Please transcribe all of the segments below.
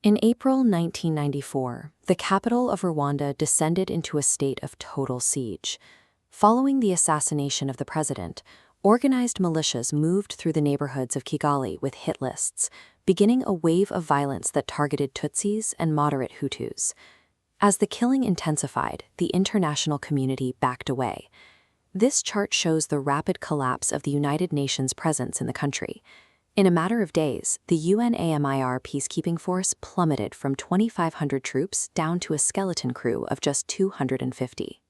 In April 1994, the capital of Rwanda descended into a state of total siege. Following the assassination of the president, organized militias moved through the neighborhoods of Kigali with hit lists, beginning a wave of violence that targeted Tutsis and moderate Hutus. As the killing intensified, the international community backed away. This chart shows the rapid collapse of the United Nations' presence in the country. In a matter of days, the UNAMIR peacekeeping force plummeted from 2,500 troops down to a skeleton crew of just 250.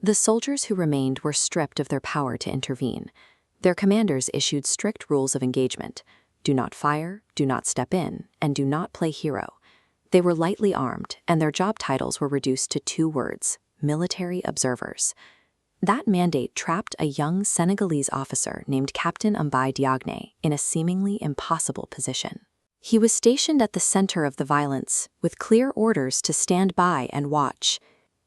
The soldiers who remained were stripped of their power to intervene. Their commanders issued strict rules of engagement: do not fire, do not step in, and do not play hero. They were lightly armed, and their job titles were reduced to 2 words: military observers. That mandate trapped a young Senegalese officer named Captain Mbaye Diagne in a seemingly impossible position. He was stationed at the center of the violence, with clear orders to stand by and watch.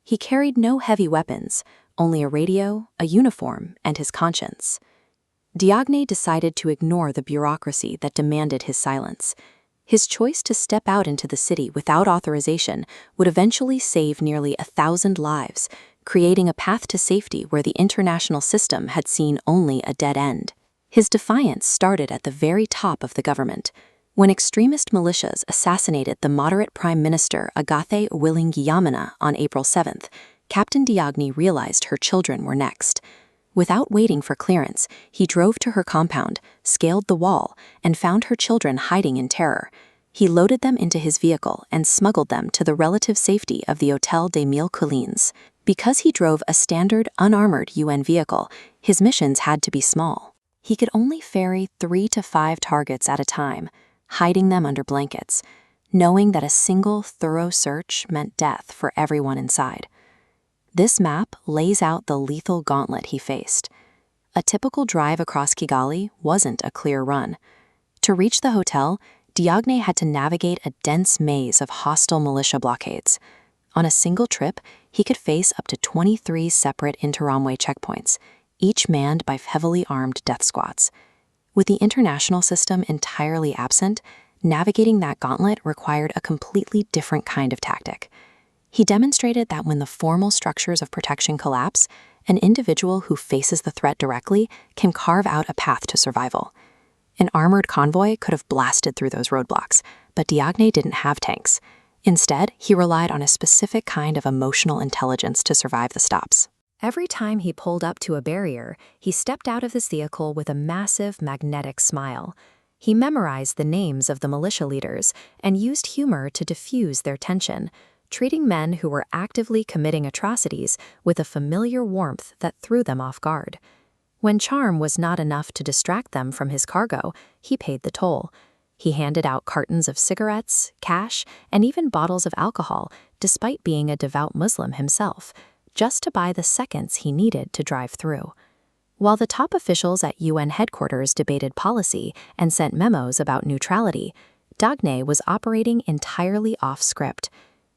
He carried no heavy weapons, only a radio, a uniform, and his conscience. Diagne decided to ignore the bureaucracy that demanded his silence. His choice to step out into the city without authorization would eventually save nearly 1,000 lives, creating a path to safety where the international system had seen only a dead end. His defiance started at the very top of the government. When extremist militias assassinated the moderate Prime Minister Agathe Uwilingiyimana on April 7th, Captain Diagne realized her children were next. Without waiting for clearance, he drove to her compound, scaled the wall, and found her children hiding in terror. He loaded them into his vehicle and smuggled them to the relative safety of the Hôtel des Mille Collines. Because he drove a standard, unarmored UN vehicle, his missions had to be small. He could only ferry 3 to 5 targets at a time, hiding them under blankets, knowing that a single, thorough search meant death for everyone inside. This map lays out the lethal gauntlet he faced. A typical drive across Kigali wasn't a clear run. To reach the hotel, Diagne had to navigate a dense maze of hostile militia blockades. On a single trip, he could face up to 23 separate Interamwe checkpoints, each manned by heavily armed death squads. With the international system entirely absent, navigating that gauntlet required a completely different kind of tactic. He demonstrated that when the formal structures of protection collapse, an individual who faces the threat directly can carve out a path to survival. An armored convoy could have blasted through those roadblocks, but Diagne didn't have tanks. Instead, he relied on a specific kind of emotional intelligence to survive the stops. Every time he pulled up to a barrier, he stepped out of his vehicle with a massive magnetic smile. He memorized the names of the militia leaders and used humor to diffuse their tension, treating men who were actively committing atrocities with a familiar warmth that threw them off guard. When charm was not enough to distract them from his cargo, he paid the toll. He handed out cartons of cigarettes, cash, and even bottles of alcohol, despite being a devout Muslim himself, just to buy the seconds he needed to drive through. While the top officials at UN headquarters debated policy and sent memos about neutrality, Diagne was operating entirely off script.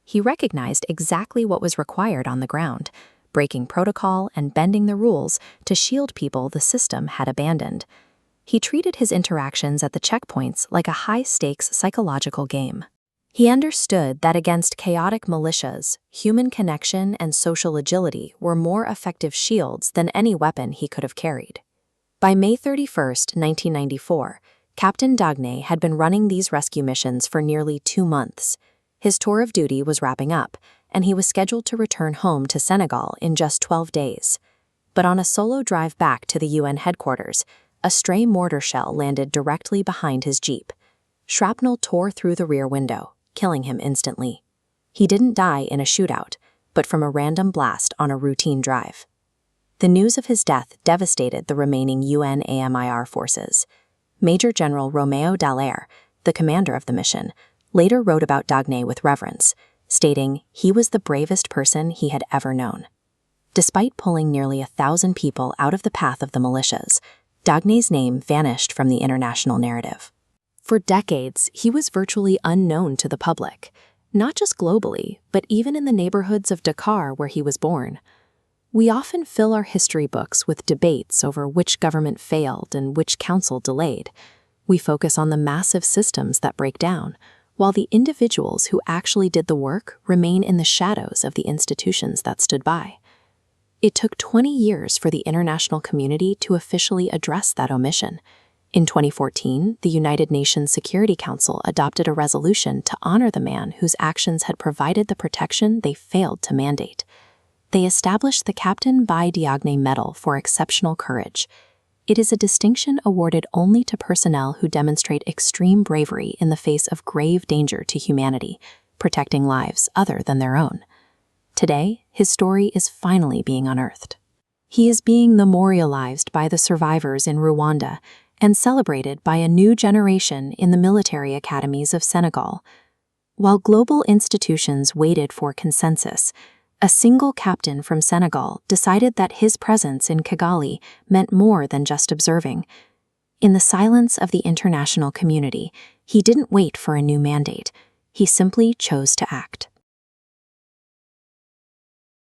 He recognized exactly what was required on the ground, breaking protocol and bending the rules to shield people the system had abandoned. He treated his interactions at the checkpoints like a high-stakes psychological game. He understood that against chaotic militias, human connection and social agility were more effective shields than any weapon he could have carried. By May 31, 1994, Captain Diagne had been running these rescue missions for nearly 2 months. His tour of duty was wrapping up, and he was scheduled to return home to Senegal in just 12 days. But on a solo drive back to the UN headquarters, a stray mortar shell landed directly behind his Jeep. Shrapnel tore through the rear window, killing him instantly. He didn't die in a shootout, but from a random blast on a routine drive. The news of his death devastated the remaining UNAMIR forces. Major General Romeo Dallaire, the commander of the mission, later wrote about Diagne with reverence, stating he was the bravest person he had ever known. Despite pulling nearly 1,000 people out of the path of the militias, Diagne's name vanished from the international narrative. For decades, he was virtually unknown to the public, not just globally, but even in the neighborhoods of Dakar where he was born. We often fill our history books with debates over which government failed and which council delayed. We focus on the massive systems that break down, while the individuals who actually did the work remain in the shadows of the institutions that stood by. It took 20 years for the international community to officially address that omission. In 2014, the United Nations Security Council adopted a resolution to honor the man whose actions had provided the protection they failed to mandate. They established the Captain by Diagne Medal for exceptional courage. It is a distinction awarded only to personnel who demonstrate extreme bravery in the face of grave danger to humanity, protecting lives other than their own. Today, his story is finally being unearthed. He is being memorialized by the survivors in Rwanda and celebrated by a new generation in the military academies of Senegal. While global institutions waited for consensus, a single captain from Senegal decided that his presence in Kigali meant more than just observing. In the silence of the international community, he didn't wait for a new mandate. He simply chose to act.